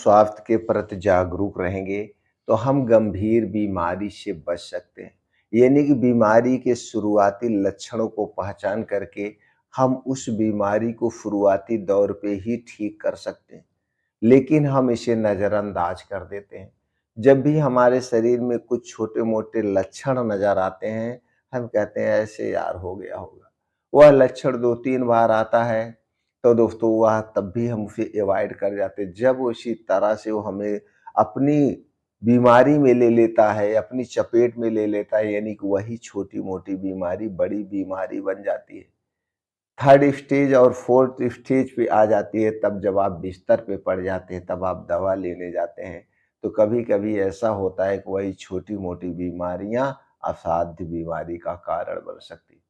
स्वास्थ्य के प्रति जागरूक रहेंगे तो हम गंभीर बीमारी से बच सकते हैं। यानी कि बीमारी के शुरुआती लक्षणों को पहचान करके हम उस बीमारी को शुरुआती दौर पे ही ठीक कर सकते हैं, लेकिन हम इसे नज़रअंदाज कर देते हैं। जब भी हमारे शरीर में कुछ छोटे-मोटे लक्षण नज़र आते हैं, हम कहते हैं ऐसे यार हो गया होगा। वह लक्षण 2-3 बार आता है, तो दोस्तों वह तब भी हम उसे अवॉइड कर जाते हैं। जब उसी तरह से वो हमें अपनी बीमारी में ले लेता है, अपनी चपेट में ले लेता है, यानी कि वही छोटी-मोटी बीमारी बड़ी बीमारी बन जाती है। 3rd स्टेज और 4th स्टेज पे आ जाती है, तब जब आप बिस्तर पे पड़ जाते हैं, तब आप दवा लेने जाते हैं। तो कभी-कभी ऐसा होता है कि वही छोटी-मोटी बीमारियाँ असाध्य बीमारी का कारण बन सकती हैं।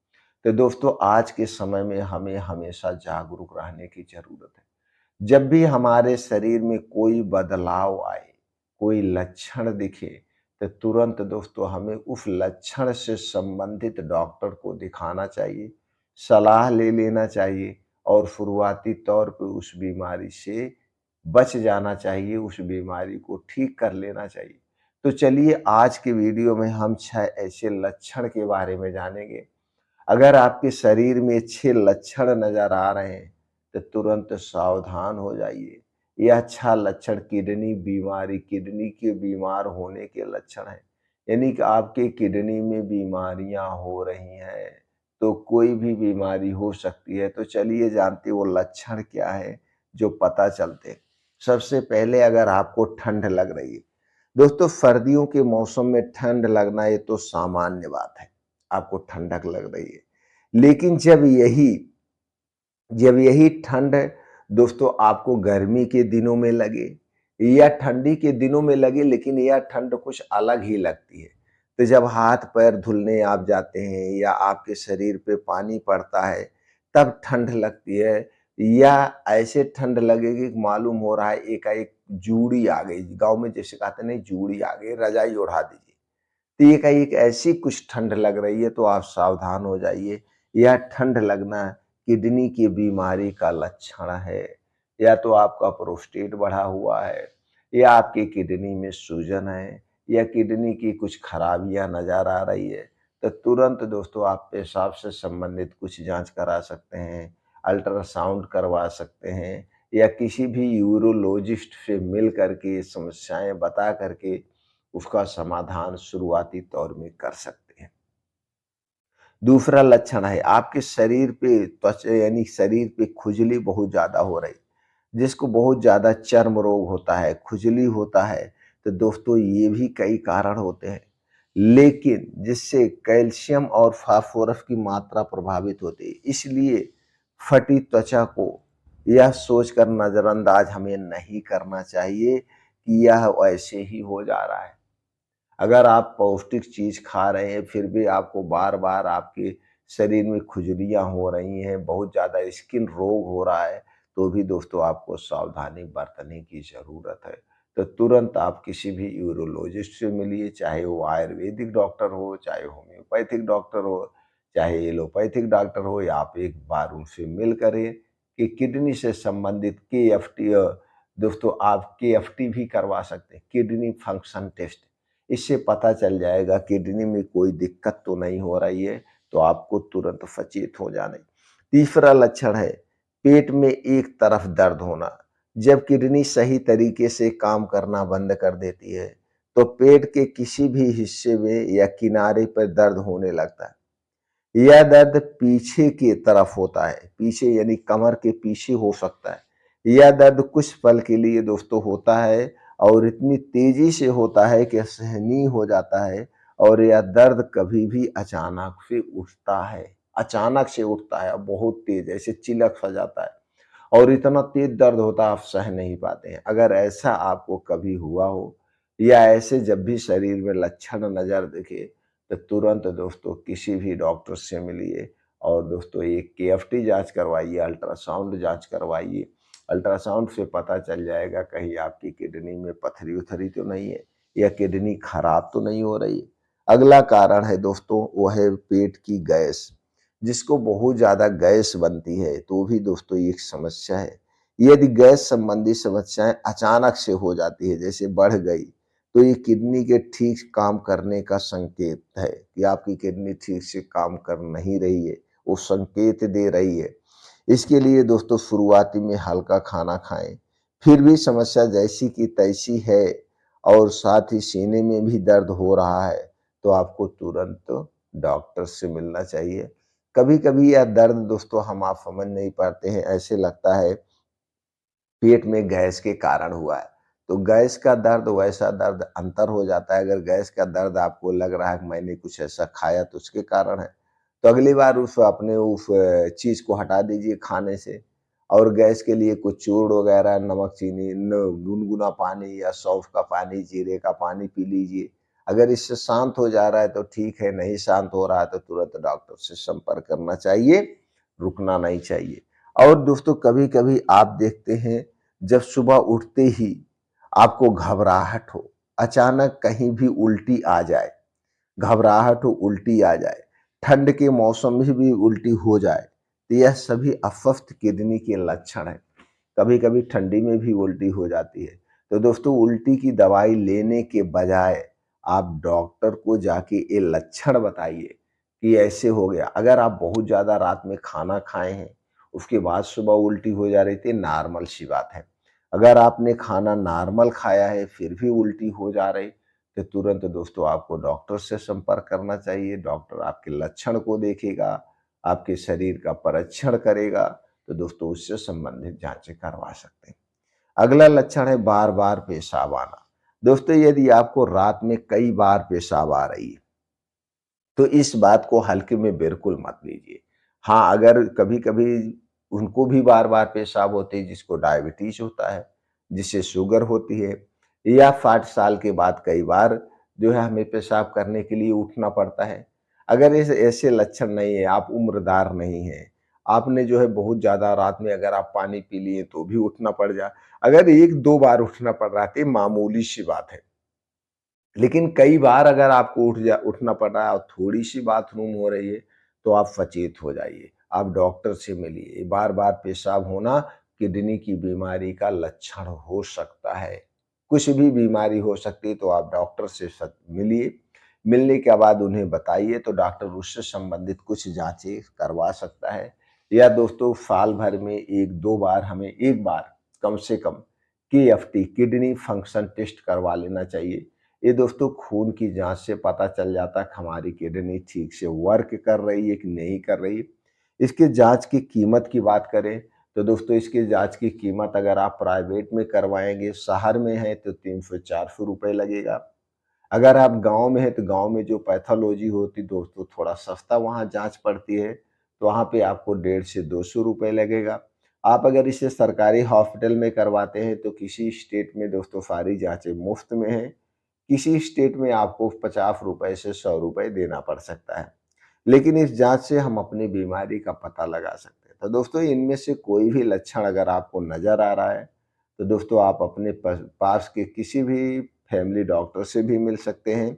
तो दोस्तों आज के समय में हमें हमेशा जागरूक रहने की ज़रूरत है। जब भी हमारे शरीर में कोई बदलाव आए, कोई लक्षण दिखे, तो तुरंत दोस्तों हमें उस लक्षण से संबंधित डॉक्टर को दिखाना चाहिए, सलाह ले लेना चाहिए और शुरुआती तौर पे उस बीमारी से बच जाना चाहिए, उस बीमारी को ठीक कर लेना चाहिए। तो चलिए आज के वीडियो में हम 6 ऐसे लक्षण के बारे में जानेंगे। अगर आपके शरीर में 6 लक्षण नज़र आ रहे हैं, तो तुरंत सावधान हो जाइए। यह अच्छा लक्षण किडनी बीमारी, किडनी के बीमार होने के लक्षण हैं। यानी कि आपके किडनी में बीमारियाँ हो रही हैं, तो कोई भी बीमारी हो सकती है। तो चलिए जानते हैं वो लक्षण क्या है, जो पता चलते हैं। सबसे पहले अगर आपको ठंड लग रही है, दोस्तों सर्दियों के मौसम में ठंड लगना ये तो सामान्य बात है, आपको ठंडक लग रही है। लेकिन जब यही ठंड दोस्तों आपको गर्मी के दिनों में लगे या ठंडी के दिनों में लगे, लेकिन यह ठंड कुछ अलग ही लगती है। तो जब हाथ पैर धुलने आप जाते हैं या आपके शरीर पे पानी पड़ता है, तब ठंड लगती है, या ऐसे ठंड लगेगी कि मालूम हो रहा है एकाएक जूड़ी आ गई। गाँव में जैसे कहते हैं नहीं, जूड़ी आ गई, रज़ाई ओढ़ा दीजिए। तो एकाएक ऐसी कुछ ठंड लग रही है, तो आप सावधान हो जाइए। यह ठंड लगना किडनी की बीमारी का लक्षण है, या तो आपका प्रोस्टेट बढ़ा हुआ है, या आपकी किडनी में सूजन है, या किडनी की कुछ खराबियां नजर आ रही है। तो तुरंत दोस्तों आप पेशाब से संबंधित कुछ जांच करा सकते हैं, अल्ट्रासाउंड करवा सकते हैं, या किसी भी यूरोलॉजिस्ट से मिल करके समस्याएं बता करके उसका समाधान शुरुआती तौर में कर सकते हैं। दूसरा लक्षण है आपके शरीर पे त्वचा, यानी शरीर पे खुजली बहुत ज़्यादा हो रही, जिसको बहुत ज़्यादा चर्म रोग होता है, खुजली होता है। तो दोस्तों ये भी कई कारण होते हैं, लेकिन जिससे कैल्शियम और फास्फोरस की मात्रा प्रभावित होती है। इसलिए फटी त्वचा को यह सोचकर नज़रअंदाज हमें नहीं करना चाहिए कि यह ऐसे ही हो जा रहा है। अगर आप पौष्टिक चीज़ खा रहे हैं, फिर भी आपको बार-बार आपके शरीर में खुजलियाँ हो रही हैं, बहुत ज़्यादा स्किन रोग हो रहा है, तो भी दोस्तों आपको सावधानी बरतने की ज़रूरत है। तो तुरंत आप किसी भी यूरोलॉजिस्ट से मिलिए, चाहे वो आयुर्वेदिक डॉक्टर हो, चाहे होम्योपैथिक डॉक्टर हो, चाहे एलोपैथिक डॉक्टर हो, या आप एक बार उनसे मिल करें कि किडनी से संबंधित केएफटी, दोस्तों आप केएफटी भी करवा सकते हैं, किडनी फंक्शन टेस्ट। इससे पता चल जाएगा किडनी में कोई दिक्कत तो नहीं हो रही है, तो आपको तुरंत सचेत हो जाना है। तीसरा लक्षण है पेट में एक तरफ दर्द होना। जब किडनी सही तरीके से काम करना बंद कर देती है, तो पेट के किसी भी हिस्से में या किनारे पर दर्द होने लगता है। यह दर्द पीछे की तरफ होता है, पीछे यानी कमर के पीछे हो सकता है। यह दर्द कुछ पल के लिए दोस्तों होता है और इतनी तेजी से होता है कि असहनीय हो जाता है, और यह दर्द कभी भी अचानक से उठता है, अचानक से उठता है, बहुत तेज ऐसे चिलक सा जाता है, और इतना तेज दर्द होता है आप सह नहीं पाते हैं। अगर ऐसा आपको कभी हुआ हो, या ऐसे जब भी शरीर में लक्षण नज़र दिखे, तो तुरंत दोस्तों किसी भी डॉक्टर से मिलिए, और दोस्तों एक केएफटी जाँच करवाइए, अल्ट्रासाउंड जाँच करवाइए। अल्ट्रासाउंड से पता चल जाएगा कहीं आपकी किडनी में पथरी-वथरी तो नहीं है, या किडनी खराब तो नहीं हो रही है। अगला कारण है दोस्तों वो है पेट की गैस। जिसको बहुत ज़्यादा गैस बनती है, तो भी दोस्तों ये एक समस्या है। यदि गैस संबंधी समस्याएं अचानक से हो जाती है, जैसे बढ़ गई, तो ये किडनी के ठीक काम करने का संकेत है कि आपकी किडनी ठीक से काम कर नहीं रही है, वो संकेत दे रही है। इसके लिए दोस्तों शुरुआती में हल्का खाना खाएं। फिर भी समस्या जैसी की तैसी है और साथ ही सीने में भी दर्द हो रहा है, तो आपको तुरंत डॉक्टर से मिलना चाहिए। कभी-कभी यह दर्द दोस्तों हम आप समझ नहीं पाते हैं, ऐसे लगता है पेट में गैस के कारण हुआ है। तो गैस का दर्द वैसा दर्द अंतर हो जाता है। अगर गैस का दर्द आपको लग रहा है कि मैंने कुछ ऐसा खाया तो उसके कारण है, तो अगली बार उस चीज़ को हटा दीजिए खाने से और गैस के लिए कुछ चूर्ण वगैरह, नमक, चीनी, गुनगुना पानी या सौंफ का पानी, जीरे का पानी पी लीजिए। अगर इससे शांत हो जा रहा है तो ठीक है, नहीं शांत हो रहा है तो तुरंत डॉक्टर से संपर्क करना चाहिए, रुकना नहीं चाहिए। और दोस्तों कभी-कभी आप देखते हैं जब सुबह उठते ही आपको घबराहट हो, अचानक कहीं भी उल्टी आ जाए, घबराहट हो, उल्टी आ जाए, ठंड के मौसम में भी उल्टी हो जाए, तो यह सभी अस्वस्थ किडनी के लक्षण हैं। कभी-कभी ठंडी में भी उल्टी हो जाती है। तो दोस्तों उल्टी की दवाई लेने के बजाय आप डॉक्टर को जाके ये लक्षण बताइए कि ऐसे हो गया। अगर आप बहुत ज़्यादा रात में खाना खाए हैं, उसके बाद सुबह उल्टी हो जा रही थी, नॉर्मल सी बात है। अगर आपने खाना नॉर्मल खाया है फिर भी उल्टी हो जा रही, तो तुरंत दोस्तों आपको डॉक्टर से संपर्क करना चाहिए। डॉक्टर आपके लक्षण को देखेगा, आपके शरीर का परीक्षण करेगा, तो दोस्तों उससे संबंधित जांचें करवा सकते हैं। अगला लक्षण है बार-बार पेशाब आना। दोस्तों यदि आपको रात में कई बार पेशाब आ रही है, तो इस बात को हल्के में बिल्कुल मत लीजिए। हाँ, अगर कभी-कभी उनको भी बार-बार पेशाब होते हैं जिसको डायबिटीज़ होता है, जिसे शुगर होती है या 60 साल के बाद कई बार जो है हमें पेशाब करने के लिए उठना पड़ता है। अगर ऐसे ऐसे लक्षण नहीं है, आप उम्रदार नहीं हैं, आपने जो है बहुत ज़्यादा रात में अगर आप पानी पी लिए तो भी उठना पड़ जाए। अगर 1-2 बार उठना पड़ रहा है तो ये मामूली सी बात है। लेकिन कई बार अगर आपको उठना पड़ रहा है और थोड़ी-सी बाथरूम हो रही है, तो आप सचेत हो जाइए, आप डॉक्टर से मिलिए। बार-बार पेशाब होना किडनी की बीमारी का लक्षण हो सकता है। कुछ भी बीमारी हो सकती है तो आप डॉक्टर से मिलिए। मिलने के बाद उन्हें बताइए तो डॉक्टर उससे संबंधित कुछ जाँचें करवा सकता है। या दोस्तों साल भर में 1-2 बार हमें 1 बार कम से कम केएफटी किडनी फंक्शन टेस्ट करवा लेना चाहिए। ये दोस्तों खून की जाँच से पता चल जाता है कि हमारी किडनी ठीक से वर्क कर रही है कि नहीं कर रही है। इसकी जाँच की कीमत की बात करें, तो दोस्तों इसकी जाँच की कीमत अगर आप प्राइवेट में करवाएँगे, शहर में है तो 300-400 रुपए लगेगा। अगर आप गाँव में हैं, तो गाँव में जो पैथोलॉजी होती दोस्तों थोड़ा सस्ता वहाँ जाँच पड़ती है, तो वहाँ पे आपको 150 से 200 रुपए लगेगा। आप अगर इसे सरकारी हॉस्पिटल में करवाते हैं, तो किसी स्टेट में दोस्तों सारी जाँचें मुफ़्त में हैं, किसी स्टेट में आपको 50 रुपए से 100 रुपए देना पड़ सकता है। लेकिन इस जाँच से हम अपनी बीमारी का पता लगा सकते हैं। तो दोस्तों इनमें से कोई भी लक्षण अगर आपको नज़र आ रहा है, तो दोस्तों आप अपने पास के किसी भी फैमिली डॉक्टर से भी मिल सकते हैं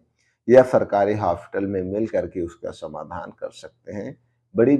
या सरकारी हॉस्पिटल में मिल कर के उसका समाधान कर सकते हैं। बड़ी